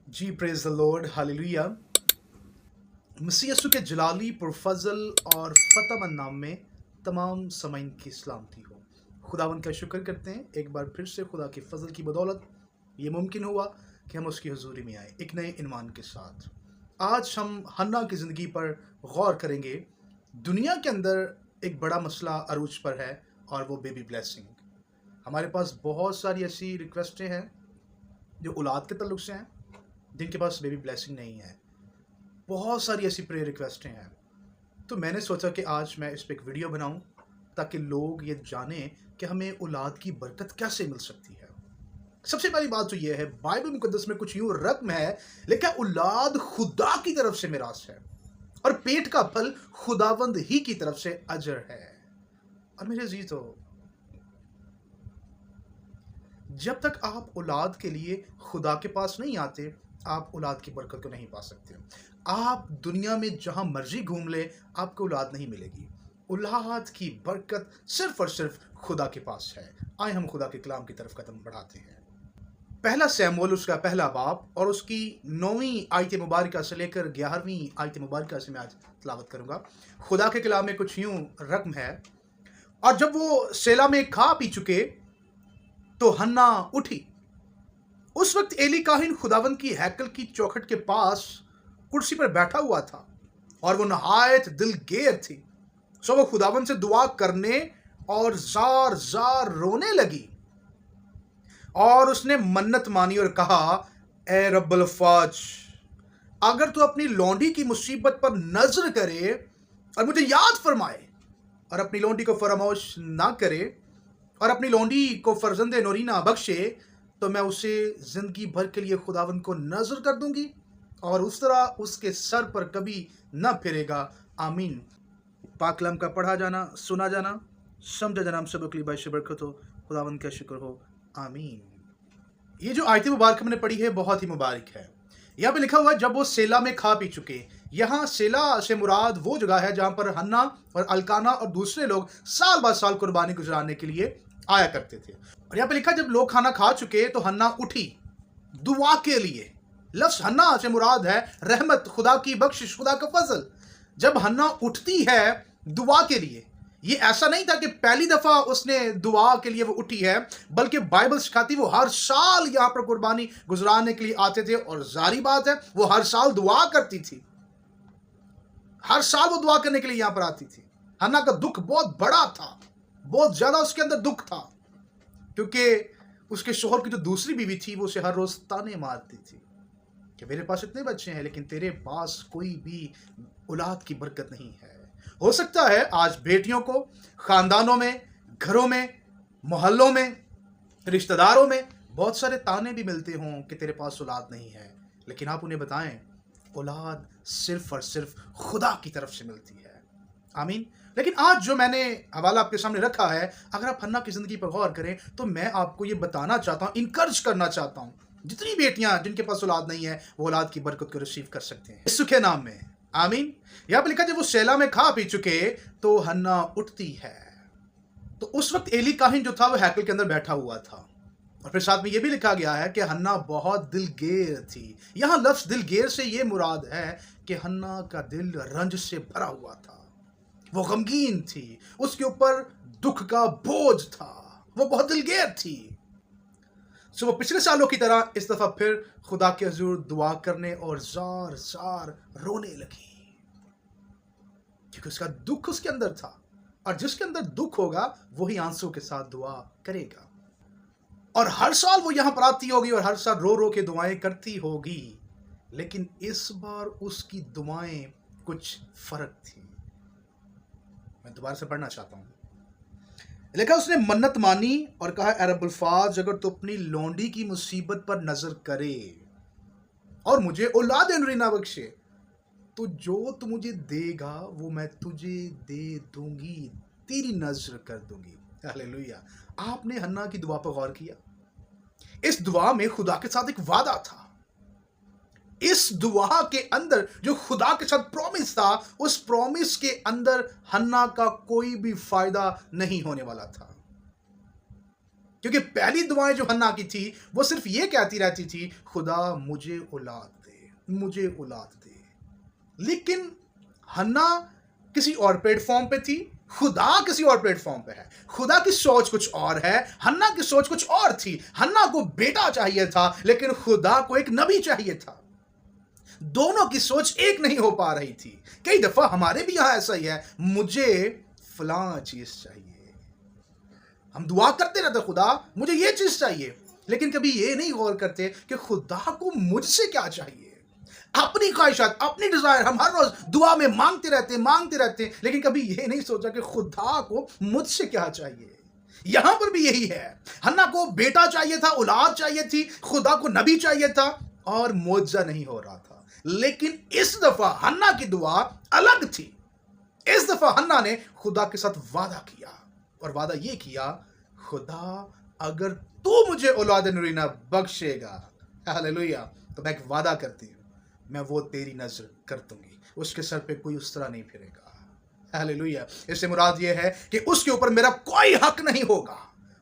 Ji praise the lord hallelujah. मसीह यीशु के जलाली पुरफजल और फतेहमंद नाम में तमाम समाइन की सलामती हो। खुदावंद का शुक्र करते हैं, एक बार फिर से खुदा की फजल की बदौलत ये मुमकिन हुआ कि हम उसकी हुजूरी में आए एक नए ईमान के साथ। आज हम हन्ना की ज़िंदगी पर गौर करेंगे। दुनिया के अंदर एक बड़ा मसला अरूज पर है और वो बेबी ब्लेसिंग। हमारे पास बहुत सारी ऐसी रिक्वेस्टें हैं जो औलाद के तल्लुक से हैं, जिनके पास बेबी ब्लेसिंग नहीं है। बहुत सारी ऐसी प्रेयर रिक्वेस्टें हैं। तो मैंने सोचा कि आज मैं इस पर एक वीडियो बनाऊं ताकि लोग ये जानें कि हमें औलाद की बरकत कैसे मिल सकती है। सबसे पहली बात तो ये है, बाइबल मुकद्दस में कुछ यूं रकम है, लेकिन औलाद खुदा की तरफ से मिरास है और पेट का फल खुदावंद ही की तरफ से अजर है। और मेरे अजीजों, जब तक आप औलाद के लिए खुदा के पास नहीं आते, आप औलाद की बरकत को नहीं पा सकते। आप दुनिया में जहां मर्जी घूम ले, आपको औलाद नहीं मिलेगी। औलाद की बरकत सिर्फ और सिर्फ खुदा के पास है। आए हम खुदा के कलाम की तरफ कदम बढ़ाते हैं। पहला सैमुअल उसका पहला बाब और उसकी 9वीं आयत मुबारका से लेकर 11वीं आयत मुबारका से मैं आज तलावत करूंगा। खुदा के कलाम में कुछ यूं रकम है, और जब वो सेला में खा पी चुके तो हन्ना उठी। उस वक्त एली काहिन खुदावंद की हैकल की चौखट के पास कुर्सी पर बैठा हुआ था और वो नहायत दिलगेर थी। सो वो खुदावंद से दुआ करने और जार जार रोने लगी और उसने मन्नत मानी और कहा, ए रब्बुल फौज, अगर तू अपनी लौंडी की मुसीबत पर नजर करे और मुझे याद फरमाए और अपनी लौंडी को फरामोश ना करे और अपनी लौंडी को फर्जंदे नोरीना बख्शे, तो मैं उसे जिंदगी भर के लिए खुदावंद को नजर कर दूंगी और उस तरह उसके सर पर कभी न फिरेगा। आमीन। पाक कलाम का पढ़ा जाना, सुना जाना, समझा जाना हम सब के लिए बाइश बरकत हो। खुदावंद का शुक्र हो। आमीन। ये जो आयत मुबारक हमने पढ़ी है बहुत ही मुबारक है। यहाँ पे लिखा हुआ है, जब वो सेला में खा पी चुके। यहाँ सेला से मुराद वो जगह है जहां पर हन्ना और अलकाना और दूसरे लोग साल बाद साल कुर्बानी गुजराने के लिए आया करते थे। और यहाँ पे लिखा, जब लोग खाना खा चुके तो हन्ना उठी दुआ के लिए। लफ्ज हन्ना से मुराद है रहमत, खुदा की बख्शिश, खुदा का फजल। जब हन्ना उठती है दुआ के लिए, ये ऐसा नहीं था कि पहली दफा उसने दुआ के लिए वो उठी है, बल्कि बाइबल सिखाती वो हर साल यहां पर कुर्बानी गुजराने के लिए आते थे। और जारी बात है, वो हर साल दुआ करती थी, हर साल वो दुआ करने के लिए यहां पर आती थी। हन्ना का दुख बहुत बड़ा था, बहुत ज्यादा उसके अंदर दुख था, क्योंकि उसके शोहर की जो दूसरी बीवी थी वो उसे हर रोज ताने मारती थी कि मेरे पास इतने बच्चे हैं लेकिन तेरे पास कोई भी औलाद की बरकत नहीं है। हो सकता है आज बेटियों को खानदानों में, घरों में, मोहल्लों में, रिश्तेदारों में बहुत सारे ताने भी मिलते हों कि तेरे पास औलाद नहीं है, लेकिन आप उन्हें बताएं, औलाद सिर्फ और सिर्फ खुदा की तरफ से मिलती है। आमीन। लेकिन आज जो मैंने हवाला आपके सामने रखा है, अगर आप हन्ना की जिंदगी पर गौर करें तो मैं आपको ये बताना चाहता हूं, इनकरेज करना चाहता हूं, जितनी बेटियां जिनके पास औलाद नहीं है वो औलाद की बरकत को रिसीव कर सकते हैं यीशु के नाम में। आमीन। यहां पर लिखा, जब वो सेला में खा पी चुके तो हन्ना उठती है। तो उस वक्त एली काहिन जो था वो हैकल के अंदर बैठा हुआ था, और फिर साथ में ये भी लिखा गया है कि हन्ना बहुत दिलगेर थी। यहां लफ्ज दिलगेर से ये मुराद है कि हन्ना का दिल रंज से भरा हुआ था, वो गमगीन थी, उसके ऊपर दुख का बोझ था, वो बहुत दिलगेर थी। सो वो पिछले सालों की तरह इस दफा फिर खुदा के हुजूर दुआ करने और जार जार रोने लगी, क्योंकि उसका दुख उसके अंदर था, और जिसके अंदर दुख होगा वही आंसू के साथ दुआ करेगा। और हर साल वो यहां पर आती होगी और हर साल रो रो के दुआएं करती होगी, लेकिन इस बार उसकी दुआएं कुछ फर्क थी। मैं दोबारा से पढ़ना चाहता हूं। लिखा, उसने मन्नत मानी और कहा, ए रब्बुल फाज, अगर तू अपनी लौंडी की मुसीबत पर नजर करे और मुझे औलाद ना बख्शे, तो जो तू मुझे देगा वो मैं तुझे दे दूंगी, तेरी नजर कर दूंगी। हालेलुया। आपने हन्ना की दुआ पर गौर किया? इस दुआ में खुदा के साथ एक वादा था। इस दुआ के अंदर जो खुदा के साथ प्रॉमिस था, उस प्रॉमिस के अंदर हन्ना का कोई भी फायदा नहीं होने वाला था। کیونکہ پہلی دعائیں جو حنا کی تھی وہ صرف یہ کہتی رہتی تھی خدا مجھے اولاد دے، مجھے اولاد دے. لیکن حنا کسی اور پلیٹ فارم پہ تھی، خدا کسی اور پلیٹ فارم پہ ہے. خدا کی سوچ کچھ اور ہے، حنا کی سوچ کچھ اور تھی. حنا کو بیٹا چاہیے تھا لیکن خدا کو ایک نبی چاہیے تھا. دونوں کی سوچ ایک نہیں ہو پا رہی تھی. کئی دفعہ ہمارے بھی یہاں ایسا ہی ہے، مجھے فلاں چیز چاہیے. ہم دعا کرتے رہتے خدا مجھے یہ چیز چاہیے، لیکن کبھی یہ نہیں غور کرتے کہ خدا کو مجھ سے کیا چاہیے. اپنی خواہشات، اپنی ڈیزائر ہم ہر روز دعا میں مانگتے رہتے، لیکن کبھی یہ نہیں سوچا کہ خدا کو مجھ سے کیا چاہیے. یہاں پر بھی یہی ہے. حنا کو بیٹا چاہیے تھا، اولاد چاہیے تھی، خدا کو نبی چاہیے تھا، اور معجزہ نہیں ہو رہا تھا. لیکن اس دفعہ حنا کی دعا الگ تھی. اس دفعہ حنا نے خدا کے ساتھ وعدہ کیا، اور وعدہ یہ کیا خدا اگر تو مجھے اولاد نورینہ بخشے گا، ہاللویا، تو میں ایک وعدہ کرتی ہوں، میں وہ تیری نظر کر دوں گی، اس کے سر پہ کوئی اس طرح نہیں پھرے گا. ہاللویا. اس سے مراد یہ ہے کہ اس کے اوپر میرا کوئی حق نہیں ہوگا،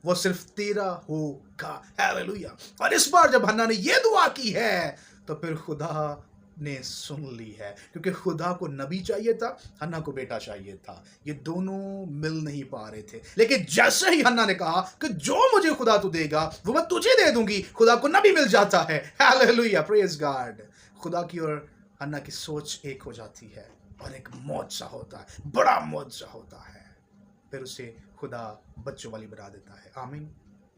وہ صرف تیرا ہوگا. ہاللویا. اور اس بار جب حنا نے یہ دعا کی ہے تو پھر خدا نے سن لی ہے، کیونکہ خدا کو نبی چاہیے تھا، حنا کو بیٹا چاہیے تھا. یہ دونوں مل نہیں پا رہے تھے. لیکن جیسے ہی حنا نے کہا کہ جو مجھے خدا تو دے گا وہ میں تجھے دے دوں گی، خدا کو نبی مل جاتا ہے. ہاللویا. پریز گاڈ. خدا کی اور حنا کی سوچ ایک ہو جاتی ہے، اور ایک معجزہ ہوتا ہے، بڑا معجزہ ہوتا ہے. پھر اسے خدا بچوں والی بنا دیتا ہے. آمین.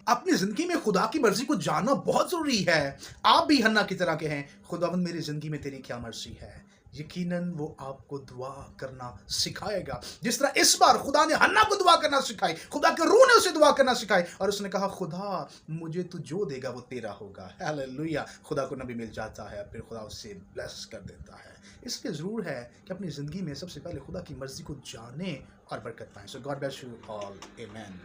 اپنی زندگی میں خدا کی مرضی کو جاننا بہت ضروری ہے. آپ بھی حنا کی طرح کہیں خداوند میری زندگی میں تیری کیا مرضی ہے. یقیناً وہ آپ کو دعا کرنا سکھائے گا، جس طرح اس بار خدا نے حنا کو دعا کرنا سکھائی. خدا کے روح نے اسے دعا کرنا سکھائی، اور اس نے کہا خدا مجھے تو جو دے گا وہ تیرا ہوگا. ہاللویا. خدا کو نبی مل جاتا ہے، پھر خدا اسے بلیس کر دیتا ہے. اس لیے ضرور ہے کہ اپنی زندگی میں سب سے پہلے خدا کی مرضی کو جانیں اور برکت پائیں. So God bless you all. آمین.